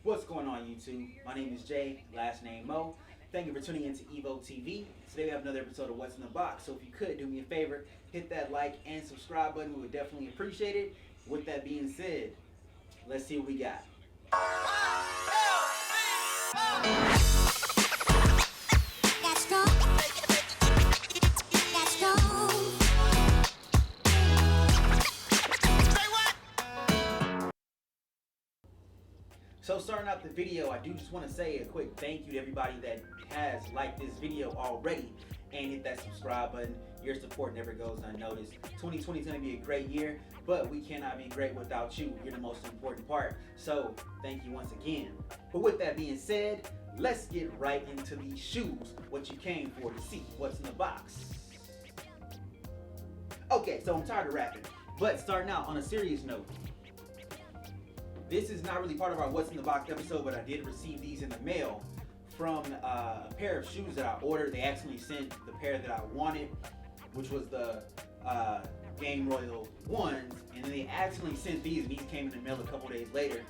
What's going on, YouTube? My name is Jay, last name Mo. Thank you for tuning in to Evo TV. Today we have another episode of What's in the Box. So if you could do me a favor, hit that like and subscribe button. We would definitely appreciate it. With that being said, let's see what we got. So starting out the video, I do just want to say a quick thank you to everybody that has liked this video already and hit that subscribe button. Your support never goes unnoticed. 2020 is going to be a great year, but we cannot be great without you. You're the most important part. So thank you once again. But with that being said, let's get right into these shoes. What you came for to see. What's in the box? Okay, so I'm tired of rapping, but starting out on a serious note. This is not really part of our What's in the Box episode, but I did receive these in the mail from a pair of shoes that I ordered. They actually sent the pair that I wanted, which was the Game Royal ones, and then they actually sent these, and these came in the mail a couple days later.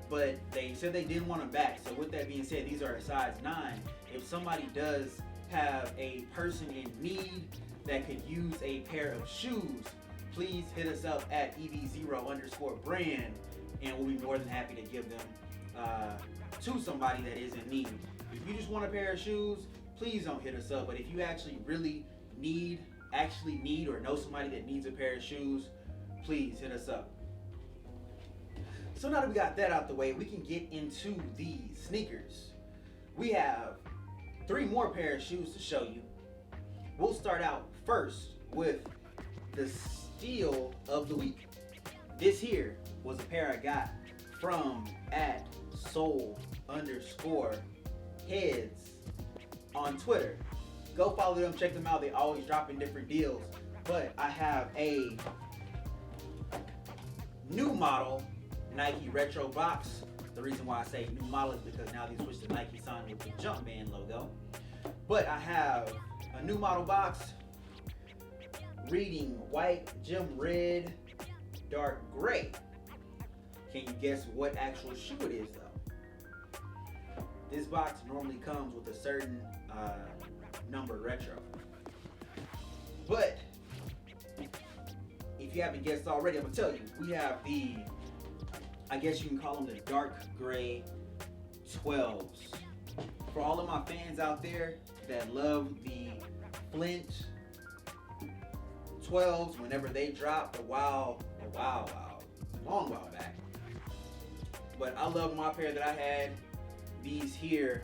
But they said they didn't want them back. So with that being said, these are a size 9. If somebody does have a person in need that could use a pair of shoes, please hit us up at EV0_brand. And we'll be more than happy to give them to somebody that is in need. If you just want a pair of shoes, please don't hit us up. But if you actually really need or know somebody that needs a pair of shoes, please hit us up. So now that we got that out the way, we can get into the sneakers. We have 3 more pair of shoes to show you. We'll start out first with the steal of the week. This here was a pair I got from @soul_heads on Twitter. Go follow them, check them out. They always dropping different deals. But I have a new model Nike retro box. The reason why I say new model is because now they switched to Nike sign with the Jumpman logo. But I have a new model box reading white, gem red, dark gray. Can you guess what actual shoe it is though? This box normally comes with a certain number retro. But if you haven't guessed already, I'm gonna tell you. We have the, I guess you can call them the dark gray 12s. For all of my fans out there that love the Flint 12s, whenever they dropped a long while back. But I love my pair that I had. These here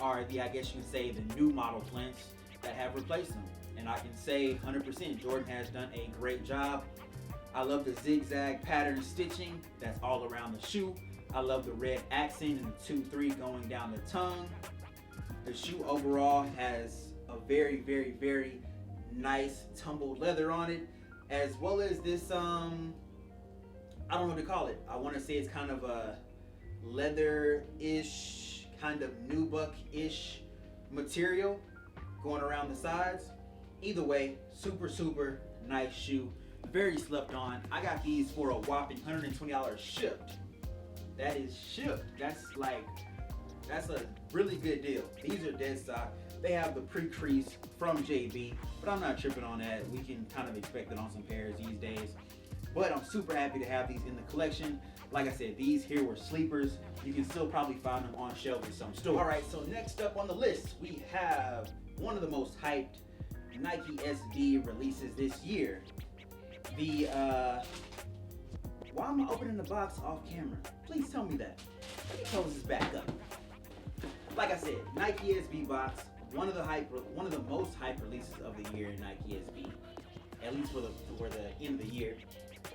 are the, I guess you can say, the new model Flints that have replaced them. And I can say 100% Jordan has done a great job. I love the zigzag pattern stitching that's all around the shoe. I love the red accent and the 2-3 going down the tongue. The shoe overall has a very, very, very nice tumbled leather on it, as well as this I don't know what to call it. I want to say it's kind of a leather-ish, kind of nubuck-ish material going around the sides. Either way, super nice shoe. Very slept on. I got these for a whopping $120 shipped. That is shipped. That's a really good deal. These are dead stock. They have the pre-crease from JB, but I'm not tripping on that. We can kind of expect it on some pairs these days. But I'm super happy to have these in the collection. Like I said, these here were sleepers. You can still probably find them on shelves in some stores. All right, so next up on the list, we have one of the most hyped Nike SB releases this year. The, why am I opening the box off camera? Please tell me that. Let me close this back up. Like I said, Nike SB box, one of the most hyped releases of the year in Nike SB, at least for the end of the year.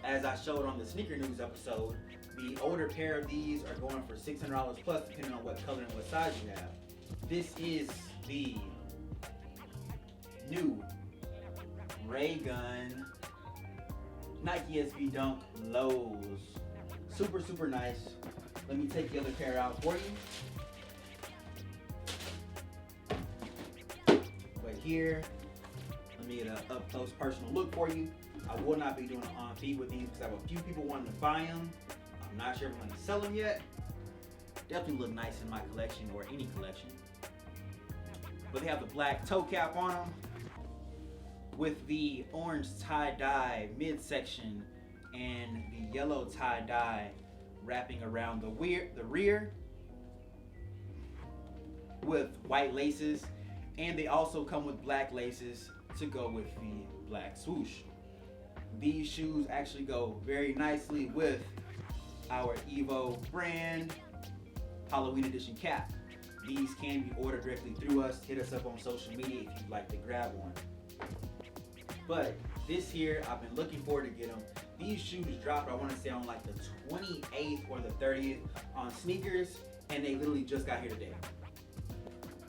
As I showed on the Sneaker News episode, the older pair of these are going for $600 plus, depending on what color and what size you have. This is the new Ray-Gun Nike SB Dunk Lows. Super nice. Let me take the other pair out for you. But here, let me get an up close personal look for you. I will not be doing an on feed with these because I have a few people wanting to buy them. I'm not sure if I'm going to sell them yet. Definitely look nice in my collection or any collection. But they have the black toe cap on them with the orange tie-dye midsection and the yellow tie-dye wrapping around the rear with white laces, and they also come with black laces to go with the black swoosh. These shoes actually go very nicely with our Evo brand Halloween edition cap. These can be ordered directly through us. Hit us up on social media if you'd like to grab one. But this here, I've been looking forward to get them. These shoes dropped, I want to say on like the 28th or the 30th on sneakers, and they literally just got here today.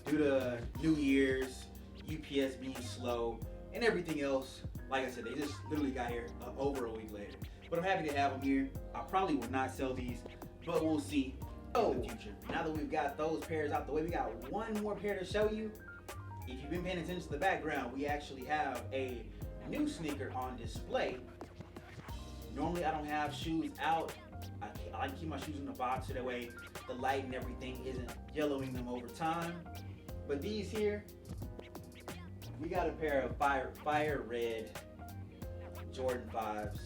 Due to New Year's, UPS being slow, and everything else, like I said, they just literally got here over a week later. But I'm happy to have them here. I probably will not sell these, but we'll see in the future. Now that we've got those pairs out the way, we got one more pair to show you. If you've been paying attention to the background, we actually have a new sneaker on display. Normally I don't have shoes out. I like to keep my shoes in the box so that way the light and everything isn't yellowing them over time. But these here, we got a pair of fire red Jordan 5s.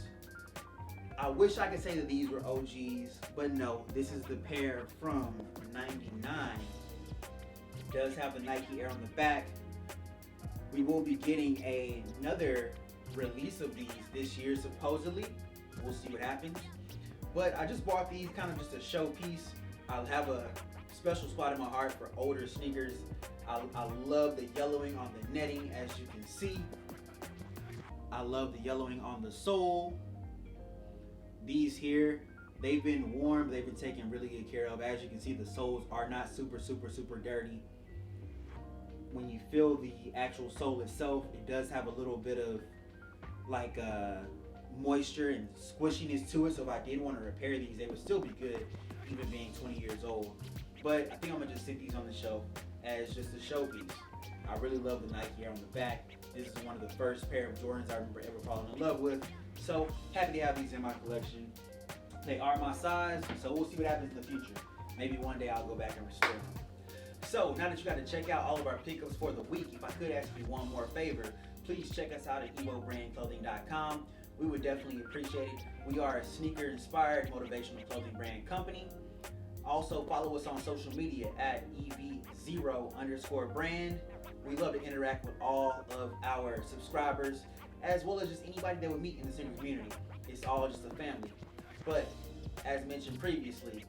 I wish I could say that these were OGs, but no, this is the pair from '99. It does have the Nike Air on the back. We will be getting another release of these this year, supposedly. We'll see what happens. But I just bought these kind of just a showpiece. I'll have a special spot in my heart for older sneakers. I love the yellowing on the netting, as you can see. I love the yellowing on the sole. These here, they've been warm, they've been taken really good care of. As you can see, the soles are not super dirty. When you feel the actual sole itself, it does have a little bit of like moisture and squishiness to it. So if I did want to repair these, they would still be good, even being 20 years old. But I think I'm gonna just stick these on the shelf as just a showpiece. I really love the Nike Air on the back. This is one of the first pair of Jordans I remember ever falling in love with. So happy to have these in my collection. They are my size, so we'll see what happens in the future. Maybe one day I'll go back and restore them. So now that you got to check out all of our pickups for the week, if I could ask you one more favor, please check us out at evobrandclothing.com. We would definitely appreciate it. We are a sneaker-inspired motivational clothing brand company. Also follow us on social media at EV0_brand. We love to interact with all of our subscribers, as well as just anybody that we meet in the sneaker community. It's all just a family. But as mentioned previously,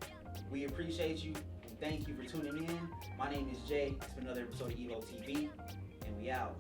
we appreciate you and thank you for tuning in. My name is Jay. It's been another episode of Evo TV, and we out.